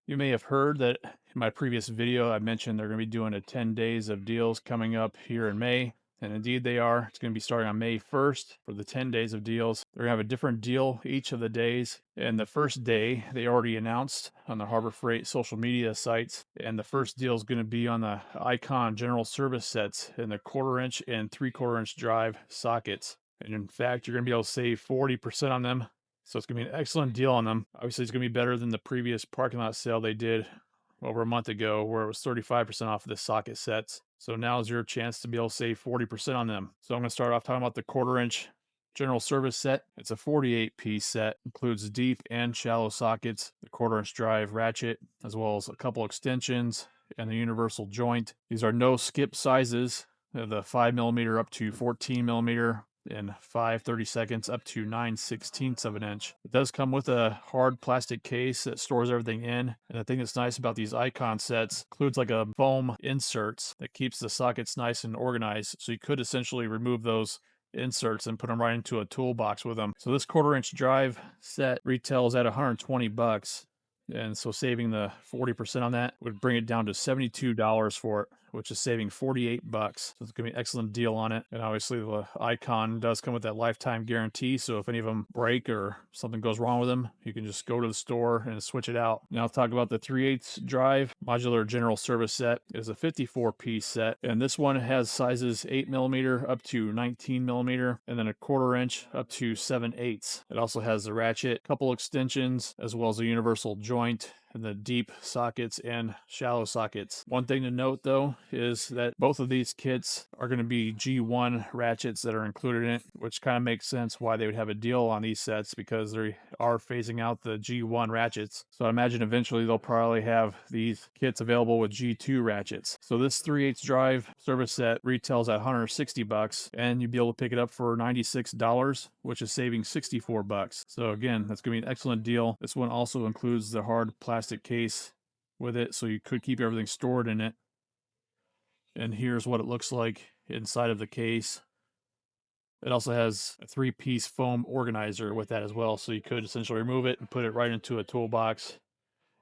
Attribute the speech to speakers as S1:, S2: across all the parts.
S1: You may have heard that in my previous video, I mentioned they're going to be doing a 10 days of deals coming up here in May. And indeed they are. It's going to be starting on May 1st for the 10 days of deals. They're going to have a different deal each of the days. And the first day, they already announced on the Harbor Freight social media sites. And the first deal is going to be on the Icon general service sets in the 1/4 inch and 3/4 inch drive sockets. And in fact, you're going to be able to save 40% on them. So it's going to be an excellent deal on them. Obviously, it's going to be better than the previous parking lot sale they did over a month ago, where it was 35% off of the socket sets. So now is your chance to be able to save 40% on them. So I'm going to start off talking about the 1/4 inch general service set. It's a 48-piece set, includes deep and shallow sockets, the 1/4 inch drive ratchet, as well as a couple extensions and the universal joint. These are no skip sizes. The 5mm up to 14mm, and 5/32 up to 9/16 of an inch. It does come with a hard plastic case that stores everything in. And the thing that's nice about these Icon sets includes like a foam inserts that keeps the sockets nice and organized. So you could essentially remove those inserts and put them right into a toolbox with them. So this 1/4 inch drive set retails at $120. And so saving the 40% on that would bring it down to $72 for it, which is saving $48. So it's gonna be an excellent deal on it. And obviously the Icon does come with that lifetime guarantee. So if any of them break or something goes wrong with them, you can just go to the store and switch it out. Now I'll talk about the 3/8 drive modular general service set. It is a 54-piece set. And this one has sizes 8mm up to 19mm, and then a 1/4 inch up to 7/8. It also has the ratchet, couple extensions, as well as a universal joint, and the deep sockets and shallow sockets. One thing to note though is that both of these kits are going to be G1 ratchets that are included in it, which kind of makes sense why they would have a deal on these sets, because they are phasing out the G1 ratchets. So I imagine eventually they'll probably have these kits available with G2 ratchets. So this 3/8 drive service set retails at $160, and you'd be able to pick it up for $96, which is saving $64. So again, that's going to be an excellent deal. This one also includes the hard plastic case with it, so you could keep everything stored in it. And here's what it looks like inside of the case. It also has a 3-piece foam organizer with that as well, so you could essentially remove it and put it right into a toolbox.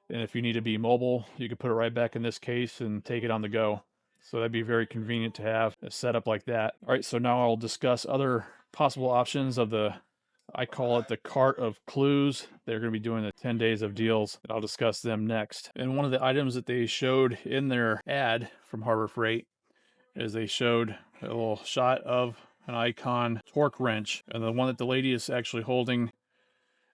S1: And if you need to be mobile, you could put it right back in this case and take it on the go. So that'd be very convenient to have a setup like that. All right, so now I'll discuss other possible options of the, I call it the cart of clues. They're going to be doing the 10 days of deals, and I'll discuss them next. And one of the items that they showed in their ad from Harbor Freight is they showed a little shot of an Icon torque wrench. And the one that the lady is actually holding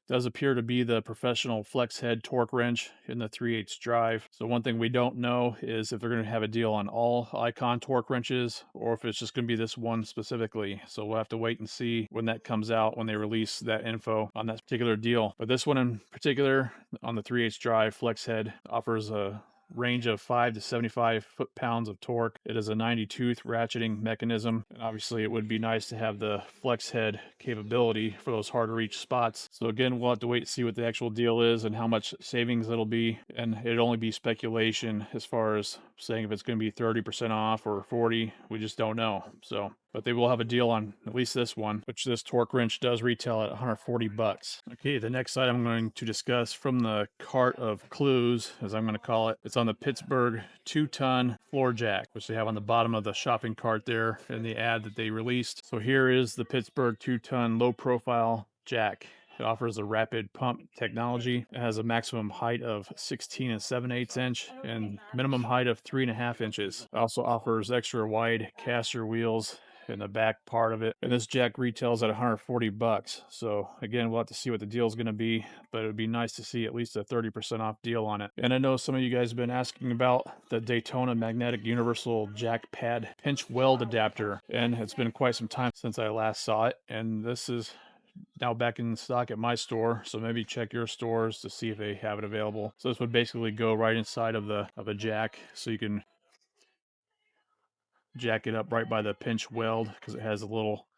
S1: does appear to be the professional flex head torque wrench in the 3/8 drive. So one thing we don't know is if they're going to have a deal on all Icon torque wrenches, or if it's just going to be this one specifically. So we'll have to wait and see when that comes out, when they release that info on that particular deal. But this one in particular, on the 3/8 drive flex head, offers a range of 5 to 75 foot-pounds of torque. It is a 90-tooth ratcheting mechanism, and obviously it would be nice to have the flex head capability for those hard to reach spots. So again, we'll have to wait to see what the actual deal is and how much savings it'll be, and it'd only be speculation as far as saying if it's going to be 30% off or 40. We just don't know. So but they will have a deal on at least this one, which this torque wrench does retail at $140. Okay, the next item I'm going to discuss from the cart of clues, as I'm going to call it, it's on the Pittsburgh 2-ton floor jack, which they have on the bottom of the shopping cart there in the ad that they released. So here is the Pittsburgh 2-ton low profile jack. It offers a rapid pump technology. It has a maximum height of 16 7/8 inch and minimum height of 3.5 inches. It also offers extra wide caster wheels in the back part of it. And this jack retails at $140. So again, we'll have to see what the deal is going to be, but it would be nice to see at least a 30% off deal on it. And I know some of you guys have been asking about the Daytona magnetic universal jack pad pinch weld adapter. And it's been quite some time since I last saw it. And this is now back in stock at my store, so maybe check your stores to see if they have it available. So this would basically go right inside of a jack, so you can jack it up right by the pinch weld, because it has a little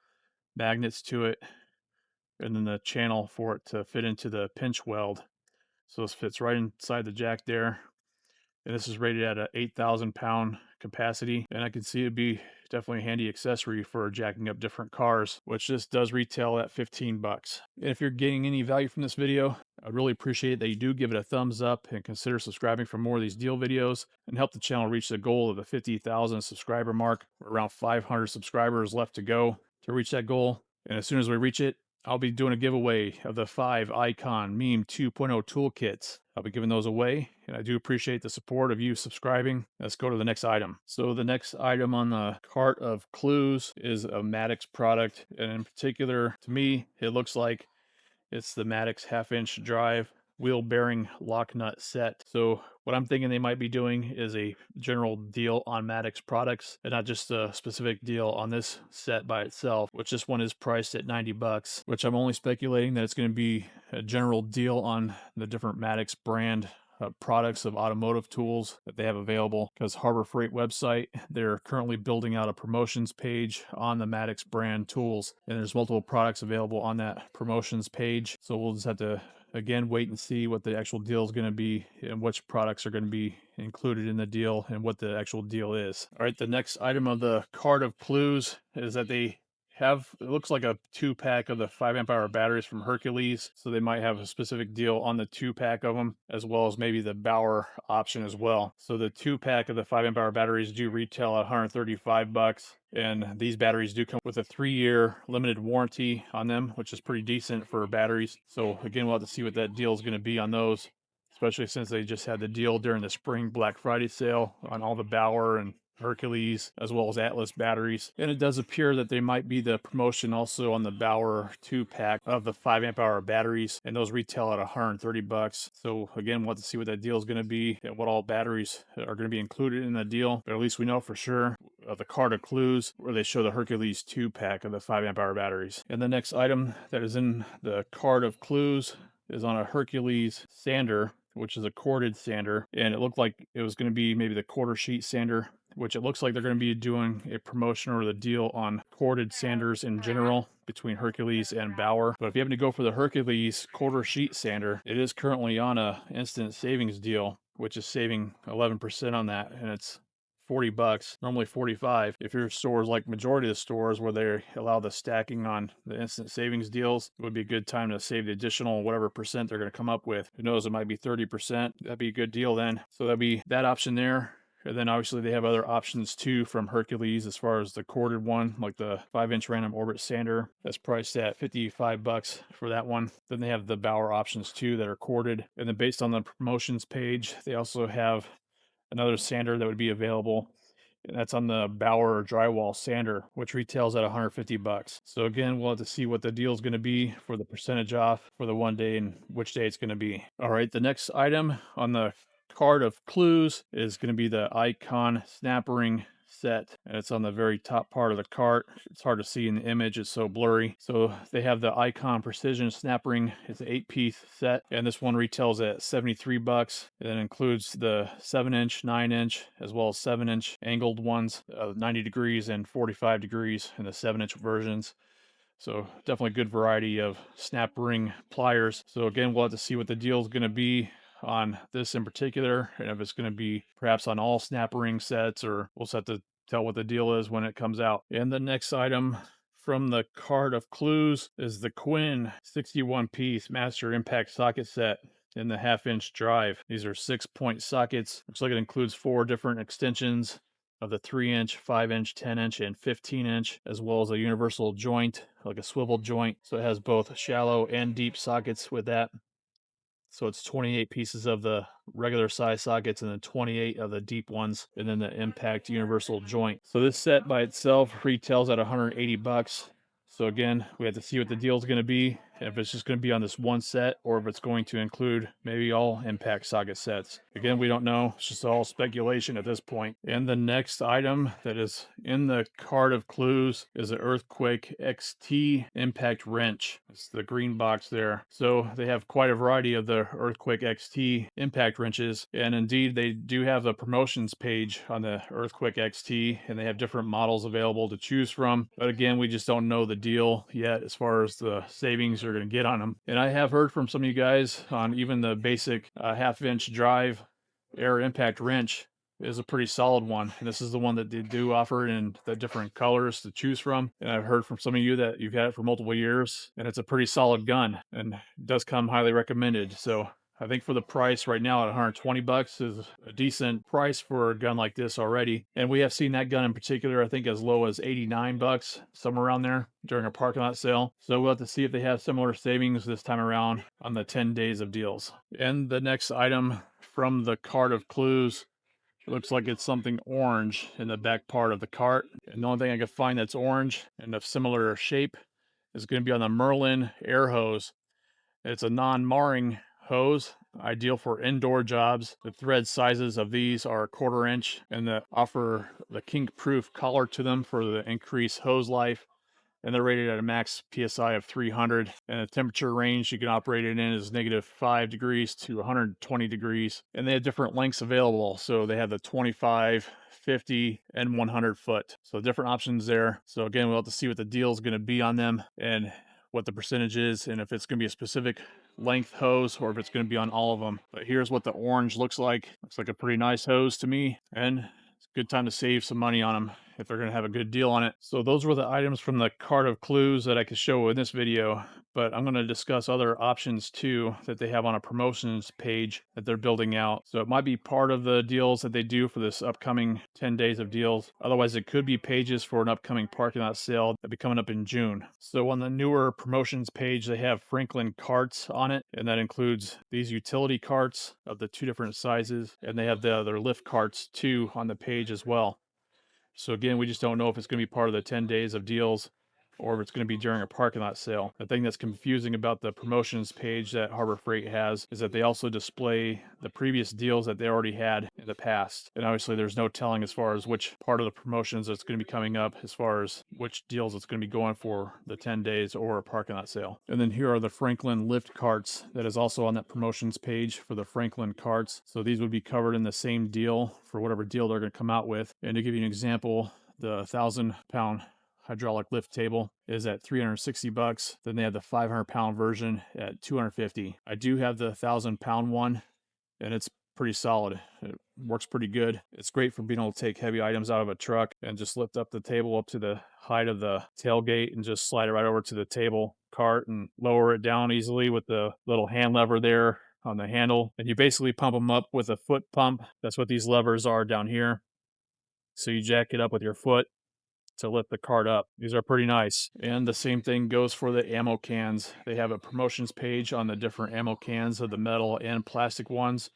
S1: magnets to it, and then the channel for it to fit into the pinch weld. So this fits right inside the jack there, and this is rated at a 8,000 pound capacity, and I can see it'd be definitely a handy accessory for jacking up different cars, which this does retail at 15 bucks. And if you're getting any value from this video, I'd really appreciate that you do give it a thumbs up and consider subscribing for more of these deal videos and help the channel reach the goal of the 50,000 subscriber mark. We're around 500 subscribers left to go to reach that goal. And as soon as we reach it, I'll be doing a giveaway of the 5 Icon Meme 2.0 toolkits. I'll be giving those away, and I do appreciate the support of you subscribing. Let's go to the next item. So the next item on the cart of clues is a Maddox product, and in particular, to me, it looks like it's the Maddox half-inch drive wheel bearing lock nut set. So what I'm thinking they might be doing is a general deal on Maddox products and not just a specific deal on this set by itself, which this one is priced at 90 bucks, which I'm only speculating that it's going to be a general deal on the different Maddox brand products of automotive tools that they have available, because Harbor Freight website, they're currently building out a promotions page on the Maddox brand tools, and there's multiple products available on that promotions page. So we'll just have to again wait and see what the actual deal is going to be and which products are going to be included in the deal and what the actual deal is. All right, the next item of the card of clues is that they have, it looks like a 2-pack of the 5 amp hour batteries from Hercules, so they might have a specific deal on the 2-pack of them, as well as maybe the Bauer option as well. So the 2-pack of the 5 amp hour batteries do retail at 135 bucks, and these batteries do come with a 3-year limited warranty on them, which is pretty decent for batteries. So again, we'll have to see what that deal is going to be on those, especially since they just had the deal during the spring Black Friday sale on all the Bauer and Hercules as well as Atlas batteries. And it does appear that they might be the promotion also on the Bauer 2-pack of the 5 amp hour batteries, and those retail at 130 bucks. So again, we'll have to see what that deal is going to be and what all batteries are going to be included in the deal, but at least we know for sure the card of clues where they show the Hercules 2-pack of the 5 amp hour batteries. And the next item that is in the card of clues is on a Hercules sander, which is a corded sander, and it looked like it was going to be maybe the quarter sheet sander, which it looks like they're going to be doing a promotion or the deal on corded sanders in general between Hercules and Bauer. But if you happen to go for the Hercules quarter sheet sander, it is currently on a instant savings deal, which is saving 11% on that, and it's 40 bucks, normally 45. If your stores like majority of the stores where they allow the stacking on the instant savings deals, it would be a good time to save the additional whatever percent they're going to come up with. Who knows, it might be 30%. That'd be a good deal then. So that'd be that option there. And then obviously they have other options too from Hercules as far as the corded one, like the 5-inch random orbit sander. That's priced at 55 bucks for that one. Then they have the Bauer options too that are corded. And then based on the promotions page, they also have another sander that would be available, and that's on the Bauer drywall sander, which retails at 150 bucks. So again, we'll have to see what the deal is going to be for the percentage off for the one day and which day it's going to be. All right, the next item on the card of clues is going to be the Icon snap ring set, and it's on the very top part of the cart. It's hard to see in the image, it's so blurry. So they have the Icon precision snap ring. It's an 8-piece set, and this one retails at 73 bucks. It includes the 7-inch, 9-inch, as well as 7-inch angled ones, 90 degrees and 45 degrees in the 7-inch versions. So definitely good variety of snap ring pliers. So again, we'll have to see what the deal is going to be on this in particular, and if it's going to be perhaps on all snap ring sets, or we'll just have to tell what the deal is when it comes out. And the next item from the card of clues is the Quinn 61-piece master impact socket set in the 1/2-inch drive. These are 6-point sockets. Looks like it includes 4 different extensions of the 3-inch, 5-inch, 10-inch, and 15-inch, as well as a universal joint, like a swivel joint. So it has both shallow and deep sockets with that. So it's 28 pieces of the regular size sockets and then 28 of the deep ones, and then the impact universal joint. So this set by itself retails at 180 bucks. So again, we have to see what the deal is going to be, if it's just going to be on this one set or if it's going to include maybe all impact socket sets. Again, we don't know. It's just all speculation at this point. And the next item that is in the card of clues is the Earthquake XT impact wrench. It's the green box there. So they have quite a variety of the Earthquake XT impact wrenches, and indeed they do have a promotions page on the Earthquake XT, and they have different models available to choose from. But again, we just don't know the deal yet as far as the savings you're going to get on them. And I have heard from some of you guys on even the basic 1/2-inch drive air impact wrench is a pretty solid one. And this is the one that they do offer in the different colors to choose from. And I've heard from some of you that you've had it for multiple years, and it's a pretty solid gun and does come highly recommended. So I think for the price right now at 120 bucks is a decent price for a gun like this already. And we have seen that gun in particular, I think as low as 89 bucks, somewhere around there during a parking lot sale. So we'll have to see if they have similar savings this time around on the 10 days of deals. And the next item from the cart of clues, it looks like it's something orange in the back part of the cart. And the only thing I could find that's orange and of similar shape is going to be on the Merlin air hose. It's a non-marring hose, ideal for indoor jobs. The thread sizes of these are 1/4 inch and they offer the kink-proof collar to them for the increased hose life. And they're rated at a max PSI of 300. And the temperature range you can operate it in is -5 degrees to 120 degrees. And they have different lengths available. So they have the 25, 50, and 100 foot. So different options there. So again, we'll have to see what the deal is going to be on them and what the percentage is, and if it's going to be a specific length hose or if it's going to be on all of them. But here's what the orange looks like. Looks like a pretty nice hose to me, and it's a good time to save some money on them if they're going to have a good deal on it. So those were the items from the cart of clues that I could show in this video, but I'm going to discuss other options too that they have on a promotions page that they're building out. So it might be part of the deals that they do for this upcoming 10 days of deals. Otherwise, it could be pages for an upcoming parking lot sale that'll be coming up in June. So on the newer promotions page, they have Franklin carts on it, and that includes these utility carts of the 2 different sizes, and they have the other lift carts too on the page as well. So again, we just don't know if it's going to be part of the 10 days of deals or if it's going to be during a parking lot sale. The thing that's confusing about the promotions page that Harbor Freight has is that they also display the previous deals that they already had in the past. And obviously there's no telling as far as which part of the promotions that's going to be coming up as far as which deals it's going to be going for the 10 days or a parking lot sale. And then here are the Franklin lift carts that is also on that promotions page for the Franklin carts. So these would be covered in the same deal for whatever deal they're going to come out with. And to give you an example, the 1,000-pound hydraulic lift table is at 360 bucks. Then they have the 500-pound version at 250. I do have the 1,000-pound one, and it's pretty solid. It works pretty good. It's great for being able to take heavy items out of a truck and just lift up the table up to the height of the tailgate and just slide it right over to the table cart and lower it down easily with the little hand lever there on the handle. And you basically pump them up with a foot pump. That's what these levers are down here. So you jack it up with your foot to lift the cart up. These are pretty nice. And the same thing goes for the ammo cans. They have a promotions page on the different ammo cans of the metal and plastic ones.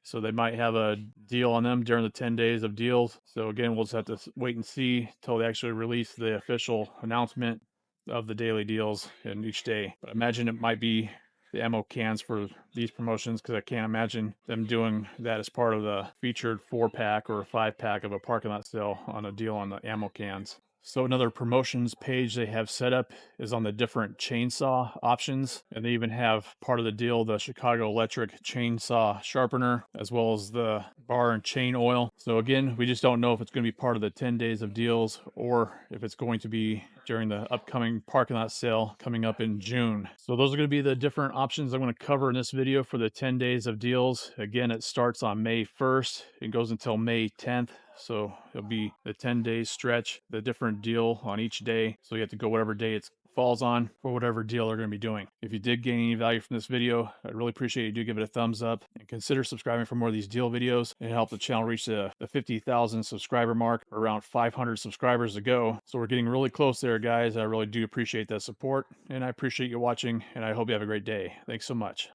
S1: So they might have a deal on them during the 10 days of deals. So again, we'll just have to wait and see till they actually release the official announcement of the daily deals in each day. But I imagine it might be the ammo cans for these promotions, because I can't imagine them doing that as part of the featured 4-pack or 5-pack of a parking lot sale on a deal on the ammo cans. So another promotions page they have set up is on the different chainsaw options. And they even have part of the deal, the Chicago Electric chainsaw sharpener, as well as the bar and chain oil. So again, we just don't know if it's going to be part of the 10 days of deals or if it's going to be during the upcoming parking lot sale coming up in June. So those are going to be the different options I'm going to cover in this video for the 10 days of deals. Again, it starts on May 1st. It goes until May 10th. So it'll be the 10-day stretch, the different deal on each day. So you have to go whatever day it falls on for whatever deal they're going to be doing. If you did gain any value from this video, I'd really appreciate you do give it a thumbs up and consider subscribing for more of these deal videos and help the channel reach the 50,000 subscriber mark, around 500 subscribers to go. So we're getting really close there, guys. I really do appreciate that support, and I appreciate you watching, and I hope you have a great day. Thanks so much.